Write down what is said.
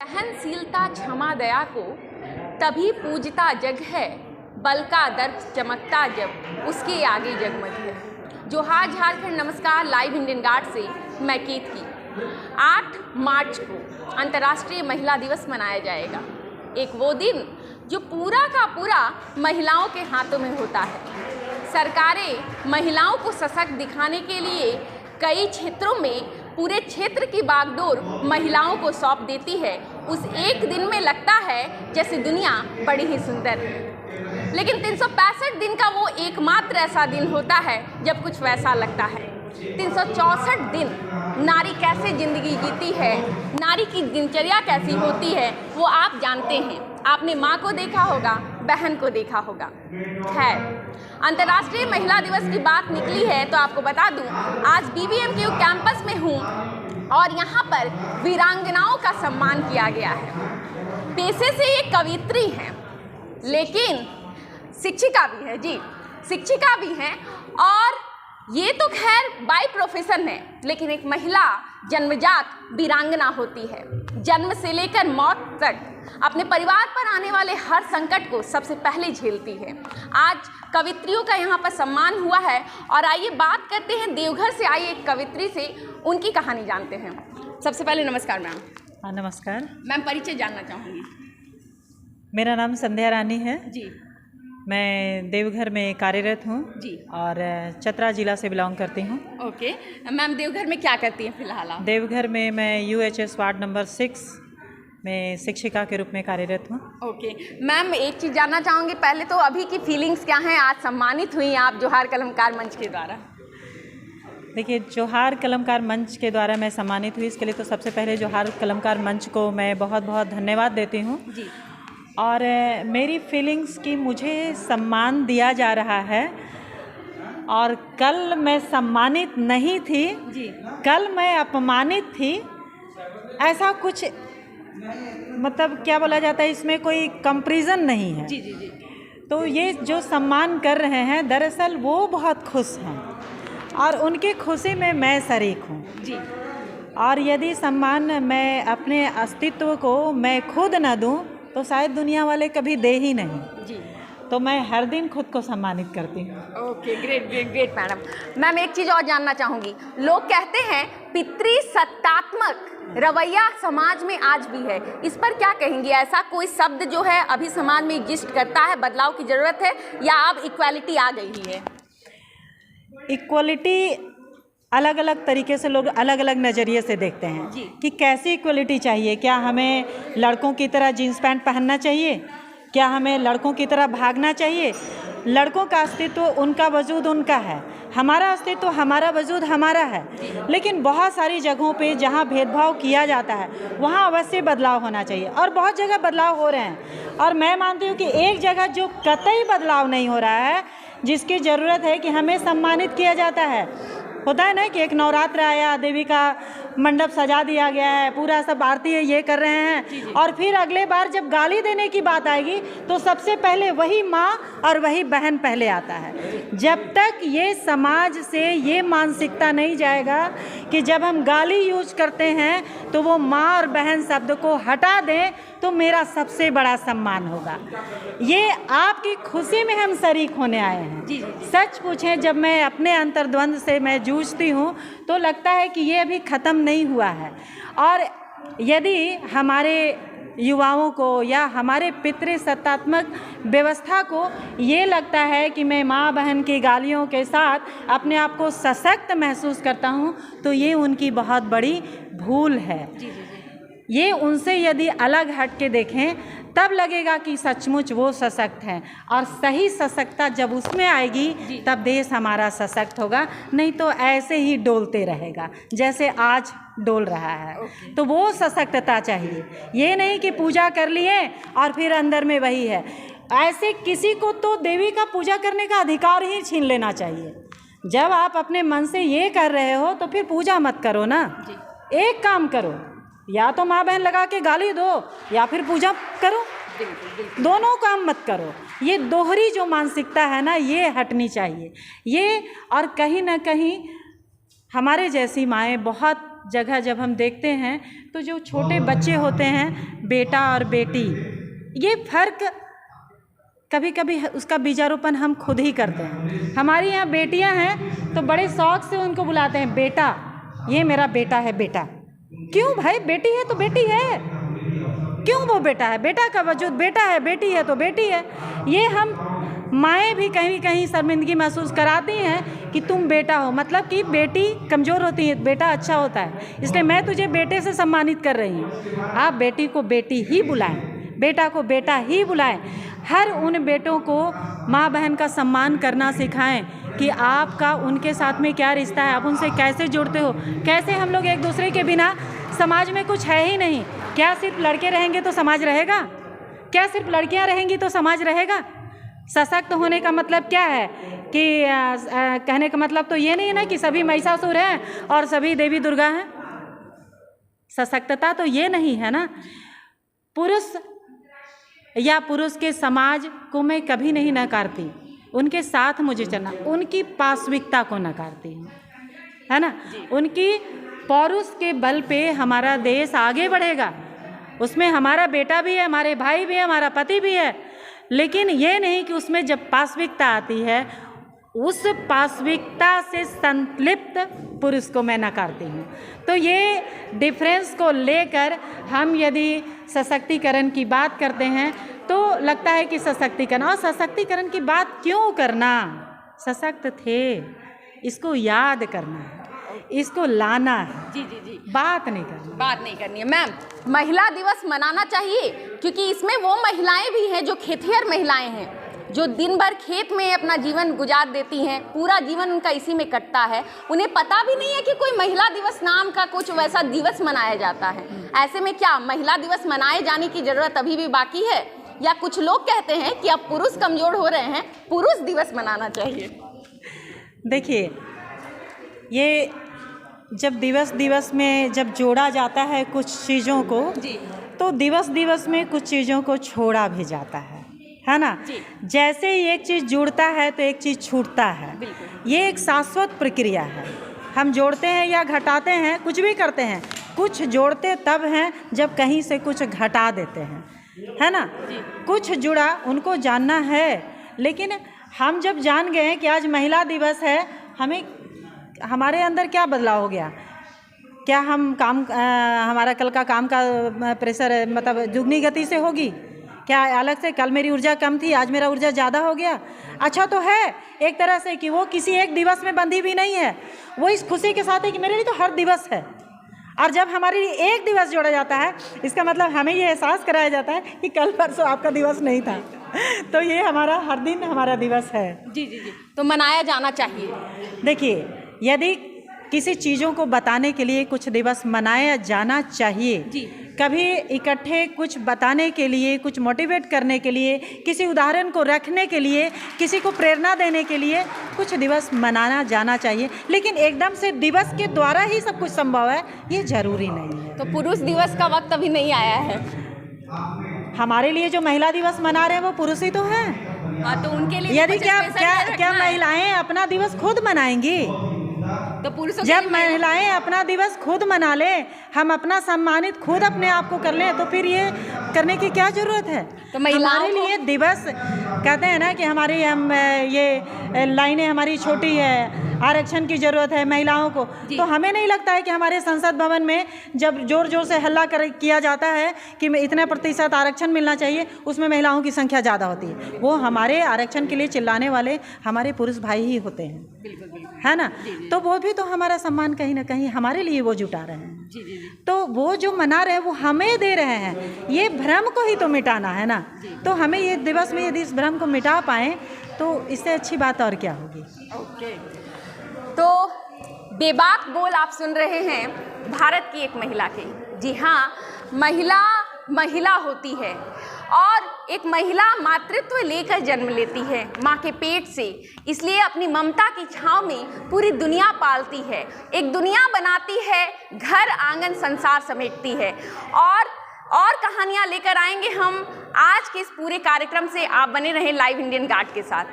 सहनशीलता क्षमा दया को तभी पूजता जग है, बल का दर्प चमकता जब उसके आगे जगमग है। जोहार झारखंड, नमस्कार। लाइव इंडियन गार्ड से मैं केतकी। 8 मार्च को अंतर्राष्ट्रीय महिला दिवस मनाया जाएगा। एक वो दिन जो पूरा का पूरा महिलाओं के हाथों में होता है। सरकारें महिलाओं को सशक्त दिखाने के लिए कई क्षेत्रों में पूरे क्षेत्र की बागडोर महिलाओं को सौंप देती है। उस एक दिन में लगता है जैसे दुनिया बड़ी ही सुंदर है, लेकिन 365 दिन का वो एकमात्र ऐसा दिन होता है जब कुछ वैसा लगता है। 364 दिन नारी कैसे जिंदगी जीती है, नारी की दिनचर्या कैसी होती है, वो आप जानते हैं। आपने माँ को देखा होगा, बहन को देखा होगा। खैर, अंतर्राष्ट्रीय महिला दिवस की बात निकली है तो आपको बता दूं, आज BBMKU कैंपस में हूँ और यहाँ पर वीरांगनाओं का सम्मान किया गया है। पेशे से ये कवित्री हैं, लेकिन शिक्षिका भी है। जी, शिक्षिका भी हैं। और ये तो खैर बाय प्रोफेशन है, लेकिन एक महिला जन्मजात वीरांगना होती है। जन्म से लेकर मौत तक अपने परिवार पर आने वाले हर संकट को सबसे पहले झेलती है। आज कवित्रियों का यहाँ पर सम्मान हुआ है और आइए बात करते हैं देवघर से आई एक कवित्री से, उनकी कहानी जानते हैं। सबसे पहले नमस्कार मैम। हाँ, नमस्कार मैम, परिचय जानना चाहूँगी। मेरा नाम संध्या रानी है जी। मैं देवघर में कार्यरत हूँ जी और चतरा जिला से बिलोंग करती हूँ। ओके मैम, देवघर में क्या करती हैं फिलहाल आप? देवघर में मैं UHS वार्ड नंबर 6 में शिक्षिका के रूप में कार्यरत हूँ। ओके मैम, एक चीज़ जानना चाहूँगी। पहले तो अभी की फीलिंग्स क्या हैं? आज सम्मानित हुई आप जोहार कलमकार मंच के द्वारा। देखिए, जोहार कलमकार मंच के द्वारा मैं सम्मानित हुई, इसके लिए तो सबसे पहले जोहार कलमकार मंच को मैं बहुत बहुत धन्यवाद देती हूँ। जी। और मेरी फीलिंग्स की मुझे सम्मान दिया जा रहा है और कल मैं सम्मानित नहीं थी जी। कल मैं अपमानित थी। ऐसा कुछ मतलब क्या बोला जाता है, इसमें कोई कंपैरिजन नहीं है। जी जी जी। तो ये जो सम्मान कर रहे हैं, दरअसल वो बहुत खुश हैं और उनकी खुशी में मैं शरीक हूँ। जी। और यदि सम्मान मैं अपने अस्तित्व को मैं खुद न दूँ तो शायद दुनिया वाले कभी दे ही नहीं। जी। तो मैं हर दिन खुद को सम्मानित करती हूँ। Okay, great great great madam. Ma'am, एक चीज़ और जानना चाहूँगी। लोग कहते हैं पितृसत्तात्मक रवैया समाज में आज भी है, इस पर क्या कहेंगी? ऐसा कोई शब्द जो है अभी समाज में एग्जिस्ट करता है, बदलाव की ज़रूरत है या अब इक्वालिटी आ गई ही है? इक्वलिटी अलग अलग तरीके से लोग अलग अलग नज़रिए से देखते हैं जी। कि कैसी इक्वलिटी चाहिए। क्या हमें लड़कों की तरह जीन्स पैंट पहनना चाहिए? क्या हमें लड़कों की तरह भागना चाहिए? लड़कों का अस्तित्व, उनका वजूद उनका है, हमारा अस्तित्व, हमारा वजूद हमारा है। लेकिन बहुत सारी जगहों पे जहाँ भेदभाव किया जाता है वहाँ अवश्य बदलाव होना चाहिए और बहुत जगह बदलाव हो रहे हैं। और मैं मानती हूँ कि एक जगह जो कतई बदलाव नहीं हो रहा है, जिसकी ज़रूरत है कि हमें सम्मानित किया जाता है। होता है ना कि एक नवरात्र आया, देवी का मंडप सजा दिया गया है, पूरा सब आरती है, ये कर रहे हैं, और फिर अगले बार जब गाली देने की बात आएगी तो सबसे पहले वही माँ और वही बहन पहले आता है। जब तक ये समाज से ये मानसिकता नहीं जाएगा कि जब हम गाली यूज करते हैं तो वो माँ और बहन शब्द को हटा दें तो मेरा सबसे बड़ा सम्मान होगा। ये आपकी खुशी में हम शरीक होने आए हैं। जी। सच पूछें, जब मैं अपने अंतर्द्वंद से मैं जूझती हूँ तो लगता है कि ये अभी ख़त्म नहीं हुआ है। और यदि हमारे युवाओं को या हमारे पितृसत्तात्मक व्यवस्था को ये लगता है कि मैं माँ बहन की गालियों के साथ अपने आप को सशक्त महसूस करता हूँ, तो ये उनकी बहुत बड़ी भूल है। जी जी। ये उनसे यदि अलग हट के देखें तब लगेगा कि सचमुच वो सशक्त हैं। और सही सशक्तता जब उसमें आएगी तब देश हमारा सशक्त होगा, नहीं तो ऐसे ही डोलते रहेगा जैसे आज डोल रहा है। तो वो सशक्तता चाहिए, ये नहीं कि पूजा कर लिए और फिर अंदर में वही है। ऐसे किसी को तो देवी का पूजा करने का अधिकार ही छीन लेना चाहिए। जब आप अपने मन से ये कर रहे हो तो फिर पूजा मत करो ना। एक काम करो, या तो माँ बहन लगा के गाली दो या फिर पूजा करो, दोनों काम मत करो। ये दोहरी जो मानसिकता है ना, ये हटनी चाहिए। ये और कहीं ना कहीं हमारे जैसी माएँ बहुत जगह जब हम देखते हैं तो जो छोटे बच्चे होते हैं, बेटा और बेटी, ये फ़र्क कभी कभी उसका बीजारोपण हम खुद ही करते हैं। हमारी यहाँ बेटियाँ हैं तो बड़े शौक से उनको बुलाते हैं बेटा, ये मेरा बेटा है बेटा। क्यों भाई, बेटी है तो बेटी है, क्यों वो बेटा है? बेटा का वजूद बेटा है, बेटी है तो बेटी है। ये हम माएँ भी कहीं कहीं शर्मिंदगी महसूस कराती हैं कि तुम बेटा हो, मतलब कि बेटी कमज़ोर होती है, बेटा अच्छा होता है, इसलिए मैं तुझे बेटे से सम्मानित कर रही हूँ। आप बेटी को बेटी ही बुलाएं, बेटा को बेटा ही बुलाएं। हर उन बेटों को माँ बहन का सम्मान करना सिखाएं कि आपका उनके साथ में क्या रिश्ता है, आप उनसे कैसे जुड़ते हो, कैसे हम लोग एक दूसरे के बिना समाज में कुछ है ही नहीं। क्या सिर्फ लड़के रहेंगे तो समाज रहेगा? क्या सिर्फ लड़कियां रहेंगी तो समाज रहेगा? सशक्त होने का मतलब क्या है कि कहने का मतलब तो ये नहीं है ना कि सभी महिषासुर हैं और सभी देवी दुर्गा हैं। सशक्तता तो ये नहीं है ना। पुरुष या पुरुष के समाज को मैं कभी नहीं नकारती, उनके साथ मुझे चलना, उनकी पार्श्विकता को नकारती हूँ, है ना। उनकी पौरुष के बल पे हमारा देश आगे बढ़ेगा, उसमें हमारा बेटा भी है, हमारे भाई भी है, हमारा पति भी है, लेकिन ये नहीं कि उसमें जब पार्श्विकता आती है उस पार्श्विकता से संतलिप्त पुरुष को मैं नकारती हूँ। तो ये डिफरेंस को लेकर हम यदि सशक्तिकरण की बात करते हैं तो लगता है कि सशक्तिकरण, और सशक्तिकरण की बात क्यों करना? सशक्त थे, इसको याद करना है, इसको लाना है। जी जी जी, बात नहीं करनी है। मैम, महिला दिवस मनाना चाहिए क्योंकि इसमें वो महिलाएं भी हैं जो खेतिहर महिलाएं हैं, जो दिन भर खेत में अपना जीवन गुजार देती हैं, पूरा जीवन उनका इसी में कटता है, उन्हें पता भी नहीं है कि कोई महिला दिवस नाम का कुछ वैसा दिवस मनाया जाता है। ऐसे में क्या महिला दिवस मनाए जाने की ज़रूरत अभी भी बाकी है, या कुछ लोग कहते हैं कि अब पुरुष कमज़ोर हो रहे हैं, पुरुष दिवस मनाना चाहिए? देखिए, ये जब दिवस में जब जोड़ा जाता है कुछ चीज़ों को जी, तो दिवस में कुछ चीज़ों को छोड़ा भी जाता है ना। जैसे ही एक चीज़ जुड़ता है तो एक चीज़ छूटता है। ये एक शाश्वत प्रक्रिया है। हम जोड़ते हैं या घटाते हैं, कुछ भी करते हैं, कुछ जोड़ते तब हैं जब कहीं से कुछ घटा देते हैं, है ना। कुछ जुड़ा, उनको जानना है, लेकिन हम जब जान गए हैं कि आज महिला दिवस है, हमारे अंदर क्या बदलाव हो गया? क्या हम हमारा कल का काम का प्रेशर मतलब दुगनी गति से होगी? क्या अलग से कल मेरी ऊर्जा कम थी, आज मेरा ऊर्जा ज़्यादा हो गया? अच्छा तो है एक तरह से कि वो किसी एक दिवस में बंधी भी नहीं है, वो इस खुशी के साथ है कि मेरे लिए तो हर दिवस है। और जब हमारे लिए एक दिवस जोड़ा जाता है, इसका मतलब हमें ये एहसास कराया जाता है कि कल परसों आपका दिवस नहीं था, तो ये हमारा हर दिन हमारा दिवस है। जी जी जी, तो मनाया जाना चाहिए। देखिए, यदि किसी चीज़ों को बताने के लिए कुछ दिवस मनाया जाना चाहिए जी। कभी इकट्ठे कुछ बताने के लिए, कुछ मोटिवेट करने के लिए, किसी उदाहरण को रखने के लिए, किसी को प्रेरणा देने के लिए कुछ दिवस मनाना जाना चाहिए, लेकिन एकदम से दिवस के द्वारा ही सब कुछ संभव है ये जरूरी नहीं है। तो पुरुष दिवस का वक्त अभी नहीं आया है। हमारे लिए जो महिला दिवस मना रहे हैं वो पुरुष ही तो हैं। हाँ, तो उनके लिए यदि क्या महिलाएं अपना दिवस खुद मनाएंगी? तो पुरुषों जब महिलाएं अपना दिवस खुद मना लें, हम अपना सम्मानित खुद अपने आप को कर लें, तो फिर ये करने की क्या ज़रूरत है? तो महिलाओं हमारे लिए दिवस कहते हैं ना कि हमारी ये लाइनें हमारी छोटी है, आरक्षण की ज़रूरत है महिलाओं को, तो हमें नहीं लगता है कि हमारे संसद भवन में जब जोर जोर से हल्ला किया जाता है कि इतने प्रतिशत आरक्षण मिलना चाहिए, उसमें महिलाओं की संख्या ज़्यादा होती है। वो हमारे आरक्षण के लिए चिल्लाने वाले हमारे पुरुष भाई ही होते हैं, है ना। तो वो भी तो हमारा सम्मान कहीं ना कहीं हमारे लिए वो जुटा रहे हैं। तो वो जो मना रहे हैं वो हमें दे रहे हैं, ये भ्रम को ही तो मिटाना है ना। तो हमें ये दिवस में यदि इस भ्रम को मिटा पाएँ तो इससे अच्छी बात और क्या होगी। तो बेबाक बोल आप सुन रहे हैं भारत की एक महिला के। जी हाँ, महिला होती है और एक महिला मातृत्व लेकर जन्म लेती है माँ के पेट से, इसलिए अपनी ममता की छांव में पूरी दुनिया पालती है, एक दुनिया बनाती है, घर आंगन संसार समेटती है। और कहानियाँ लेकर आएंगे हम आज के इस पूरे कार्यक्रम से। आप बने रहें लाइव इंडियन गार्ड के साथ।